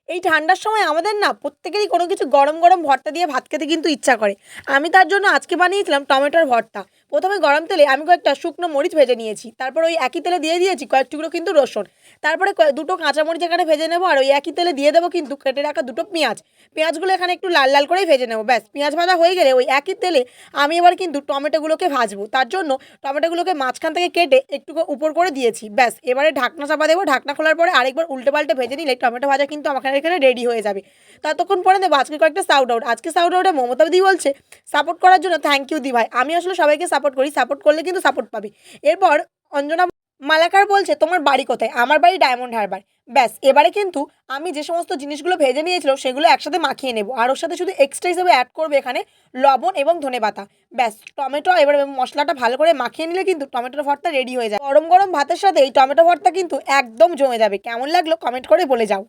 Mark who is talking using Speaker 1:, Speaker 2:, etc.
Speaker 1: এই ঠান্ডার সময় আমাদের না প্রত্যেকেরই কোনো কিছু গরম গরম ভর্তা দিয়ে ভাত খেতে কিন্তু ইচ্ছা করে। আমি তার জন্য আজকে বানিয়েছিলাম টমেটোর ভর্তা। প্রথমে গরম তেলে আমি কয়েকটা শুকনো মরিচ ভেজে নিয়েছি, তারপর ওই একই তেলে দিয়ে দিয়েছি কয়েক টুকরো কিন্তু রসুন। তারপরে দুটো কাঁচামরিচ এখানে ভেজে নেবো, আর ওই একই তেলে দিয়ে দেবো কিন্তু কেটে রাখা দুটো পেঁয়াজ। পেঁয়াজগুলো এখানে একটু লাল লাল করেই ভেজে নেবো। ব্যাস, পেঁয়াজ ভাজা হয়ে গেলে ওই একই তেলে আমি এবার কিন্তু টমেটোগুলোকে ভাজবো। তার জন্য টমেটোগুলোকে মাঝখান থেকে কেটে একটু উপর করে দিয়েছি। ব্যাস, এবারে ঢাকনা চাপা দেবো। ঢাকনা খোলার পরে আরেকবার উল্টে পাল্টে ভেজে নিলে টমেটো ভাজা কিন্তু আমার এখানে রেডি হয়ে যাবে। ততক্ষণ পরে দেবো আজকে কয়েকটা সাউট আউট। আজকে সাউট আউটে মমতা দি বলছে, সাপোর্ট করার জন্য থ্যাংক ইউ দি ভাই। আমি আসলে সবাইকে সাপোর্ট করি, সাপোর্ট করলে কিন্তু সাপোর্ট পাবে। এরপর অঞ্জনা মালাকার বলছে, তোমার বাড়ি কোথায়? আমার বাড়ি ডায়মন্ড হারবার। ব্যাস, এবারে কিন্তু আমি যে সমস্ত জিনিসগুলো ভেজে নিয়েছিল সেগুলো একসাথে মাখিয়ে নেবো, আর ওর সাথে শুধু এক্সট্রা হিসেবে অ্যাড করবে এখানে লবণ এবং ধনেপাতা। ব্যাস, টমেটো এবার মশলাটা ভালো করে মাখিয়ে নিলে কিন্তু টমেটোর ভর্তা রেডি হয়ে যায়। গরম গরম ভাতের সাথে এই টমেটো ভর্তা কিন্তু একদম জমে যাবে। কেমন লাগলো কমেন্ট করে বলে যাও।